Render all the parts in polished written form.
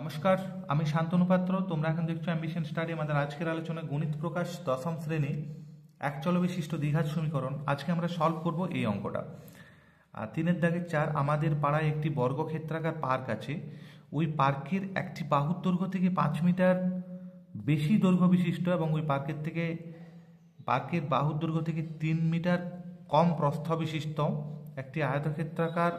নমস্কার, আমি শান্তনু পাত্র। তোমরা এখন দেখছো অ্যাম্বিশন স্টাডি। আমাদের আজকের আলোচনা গণিত প্রকাশ দশম শ্রেণী একচল বিশিষ্ট দ্বিঘাত সমীকরণ। আজকে আমরা সলভ করব এই অঙ্কটা। 3-4 আমাদের পাড়ায় একটি বর্গক্ষেত্রাকার পার্ক আছে। ওই পার্কের একটি বাহুর দৈর্ঘ্য থেকে 5 মিটার বেশি দৈর্ঘ্য বিশিষ্ট এবং ওই পার্কের বাহুর দৈর্ঘ্য থেকে 3 মিটার কম প্রস্থ বিশিষ্ট একটি আয়তক্ষেত্রাকার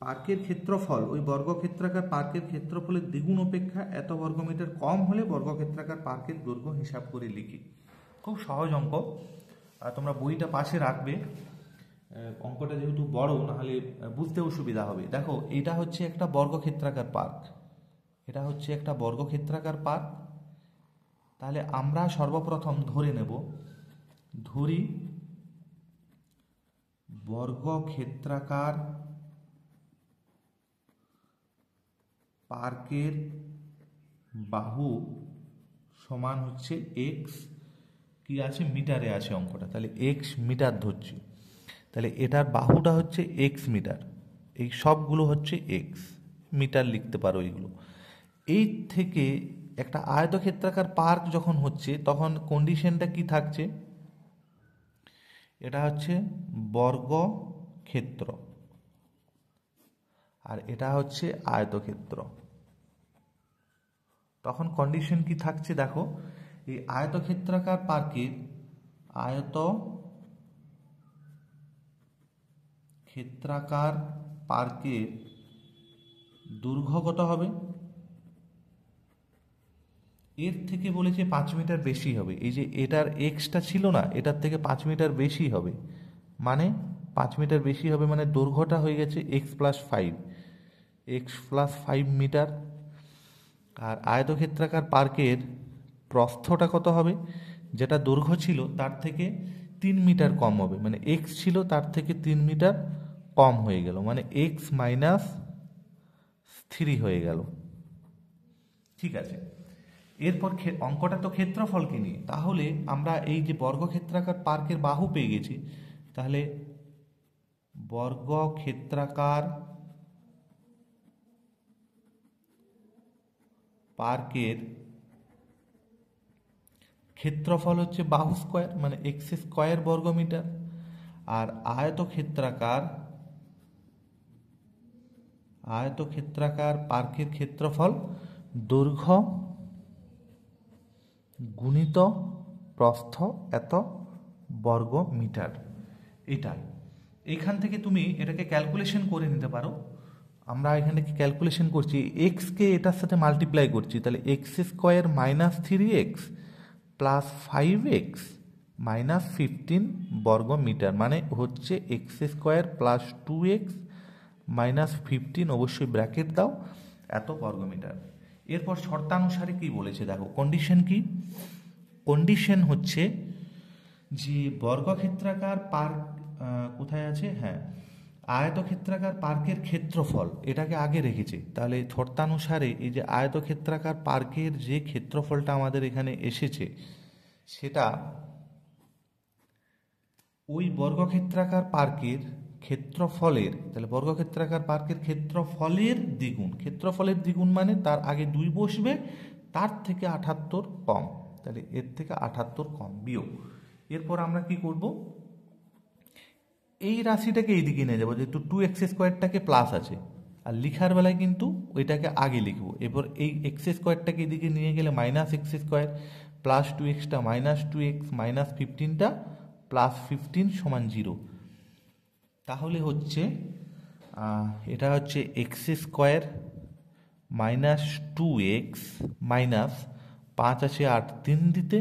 পার্কের ক্ষেত্রফল, ওই বর্গক্ষেত্রাকার পার্কের ক্ষেত্রফলের দ্বিগুণ অপেক্ষা এত বর্গমিটার কম হলে বর্গক্ষেত্রাকার পার্কের দৈর্ঘ্য হিসাব করে লিখি। খুব সহজ অঙ্ক, তোমরা বইটা পাশে রাখবে। অঙ্কটা যেহেতু বড়, নাহলে বুঝতে অসুবিধা হবে। দেখো, এটা হচ্ছে একটা বর্গক্ষেত্রাকার পার্ক, এটা হচ্ছে একটা বর্গক্ষেত্রাকার পার্ক। তাহলে আমরা সর্বপ্রথম ধরি বর্গক্ষেত্রাকার পার্কের বাহু সমান হচ্ছে এক্স, কি আছে মিটারে আছে অঙ্কটা, তাহলে এক্স মিটার ধরছি। তাহলে এটার বাহুটা হচ্ছে এক্স মিটার, এই সবগুলো হচ্ছে এক্স মিটার লিখতে পারো এইগুলো। এই থেকে একটা আয়তক্ষেত্রাকার পার্ক যখন হচ্ছে তখন কন্ডিশনটা কি থাকছে, এটা হচ্ছে বর্গক্ষেত্র আর এটা হচ্ছে আয়তক্ষেত্র। তখন কন্ডিশন কি থাকছে দেখো, এই আয়তক্ষেত্রাকার পার্কের দৈর্ঘ্য কত হবে, এর থেকে বলেছে 5 মিটার বেশি হবে। এই যে এটার এক্সটা ছিল না, এটার থেকে 5 মিটার বেশি হবে, মানে 5 মিটার বেশি হবে মানে দৈর্ঘ্যটা হয়ে গেছে x+5 মিটার। আর আয়তক্ষেত্রাকার পার্কের প্রস্থটা কত হবে, যেটা দৈর্ঘ্য ছিল তার থেকে 3 মিটার কম হবে, মানে এক্স ছিল তার থেকে 3 মিটার কম হয়ে গেল, মানে x-3 হয়ে গেল। ঠিক আছে, এরপর অঙ্কটা তো ক্ষেত্রফলকে নিয়ে, তাহলে আমরা এই যে বর্গক্ষেত্রাকার পার্কের বাহু পেয়ে গেছি, তাহলে বর্গক্ষেত্রাকার পার্কের ক্ষেত্রফল হচ্ছে বাহু স্কোয়ার, মানে এক্স স্কোয়ার বর্গমিটার। আর আয়তক্ষেত্রাকার পার্কের ক্ষেত্রফল দৈর্ঘ্য গুণিত প্রস্থ এত বর্গ মিটার। এইখান থেকে তুমি এটাকে ক্যালকুলেশন করে নিতে পারো। আমরা এখানে ক্যালকুলেশন করছি, এক্সকে এটার সাথে মাল্টিপ্লাই করছি, তাহলে x² - 3x + 5x - 15 বর্গ মিটার, মানে হচ্ছে x² + 2x - 15, অবশ্যই ব্র্যাকেট দাও, এত বর্গমিটার। এরপর শর্তানুসারে কি বলেছে দেখো, কন্ডিশন কি, কন্ডিশন হচ্ছে যে বর্গক্ষেত্রাকার পার্ক কোথায় আছে, হ্যাঁ আয়তক্ষেত্রাকার পার্কের ক্ষেত্রফল, এটাকে আগে রেখেছে। তাহলে শর্তানুসারে এই যে আয়তক্ষেত্রাকার পার্কের যে ক্ষেত্রফলটা আমাদের এখানে এসেছে, সেটা ওই বর্গক্ষেত্রাকার পার্কের ক্ষেত্রফলের, তাহলে বর্গক্ষেত্রাকার পার্কের ক্ষেত্রফলের দ্বিগুণ মানে তার আগে 2 বসবে, তার থেকে 78 কম, তাহলে এর থেকে 78 কম বিয়োগ। এরপর আমরা কি করব, এই রাশিটাকে এইদিকে নিয়ে যাবো, যেহেতু 2x² প্লাস আছে, আর লিখার বেলায় কিন্তু ওইটাকে আগে লিখবো। এরপর এই x² এদিকে নিয়ে গেলে -x² + 2xটা -2x -15টা +15 = 0। তাহলে হচ্ছে এটা হচ্ছে x² - 2x - 5 আছে 8 3 দিতে,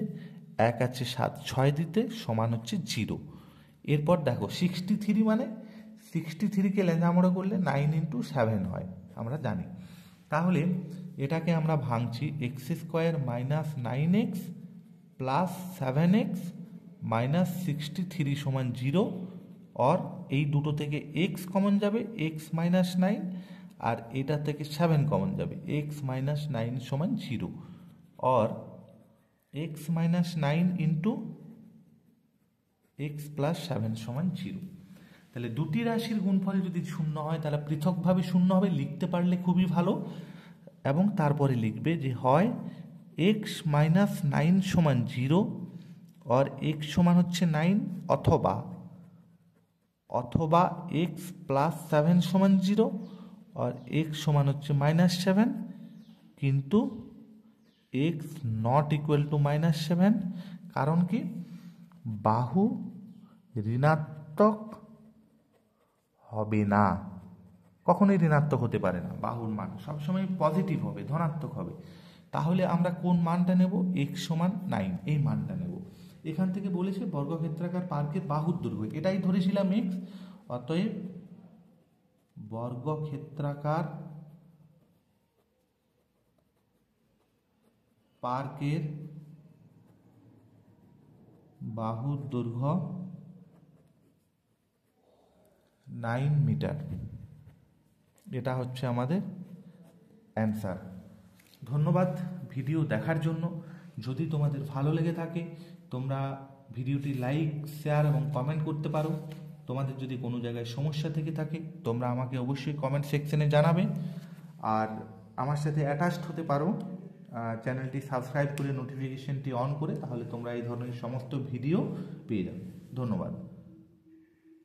1 আছে 7 6 দিতে সমান হচ্ছে 0। এরপর দেখো 63, মানে 63কে লেঁধামোড়া করলে 9 × 7 হয়, আমরা জানি। তাহলে এটাকে আমরা ভাঙছি, x² - 9x + 7x - 63 = 0। और এই দুটো থেকে x কমন যাবে, x - 9, আর এটা থেকে 7 কমন যাবে, x - 9 = 0, और x - 9 × x + 7 = 0। তাহলে দুটি রাশির গুণফল যদি শূন্য হয় তাহলে পৃথকভাবে শূন্য হবে, লিখতে পারলে খুবই ভালো। এবং তারপরে লিখবে যে হয় x মাইনাস 9 সমান 0 और x সমান হচ্ছে 9 অথবা x প্লাস 7 সমান 0 और x সমান হচ্ছে -7 কিন্তু x নট ইকুয়াল টু -7। কারণ কি বাহু ঋণাত্মক হবে না, কখনোই ঋণাত্মক হতে পারে না, বাহুর মান সবসময় পজিটিভ হবে, ধনাত্মক হবে। তাহলে আমরা কোন মানটা নেব? x সমান 9 এই মানটা নেব। এখান থেকে বলেছে বর্গক্ষেত্রাকার পার্কের বাহুর দৈর্ঘ্য, এটাই ধরেছিলাম x, অতএব বর্গক্ষেত্রাকার পার্কের বাহুর দৈর্ঘ্য 9 মিটার। এটা হচ্ছে আমাদের অ্যান্সার। ধন্যবাদ ভিডিও দেখার জন্য। যদি তোমাদের ভালো লেগে থাকে তোমরা ভিডিওটি লাইক, শেয়ার এবং কমেন্ট করতে পারো। তোমাদের যদি কোনো জায়গায় সমস্যা থেকে থাকে তোমরা আমাকে অবশ্যই কমেন্ট সেকশনে জানাবে, আর আমার সাথে অ্যাটাচড হতে পারো চ্যানেলটি সাবস্ক্রাইব করে নোটিফিকেশনটি অন করে, তাহলে তোমরা এই ধরনের সমস্ত ভিডিও পেয়ে যাবে। ধন্যবাদ।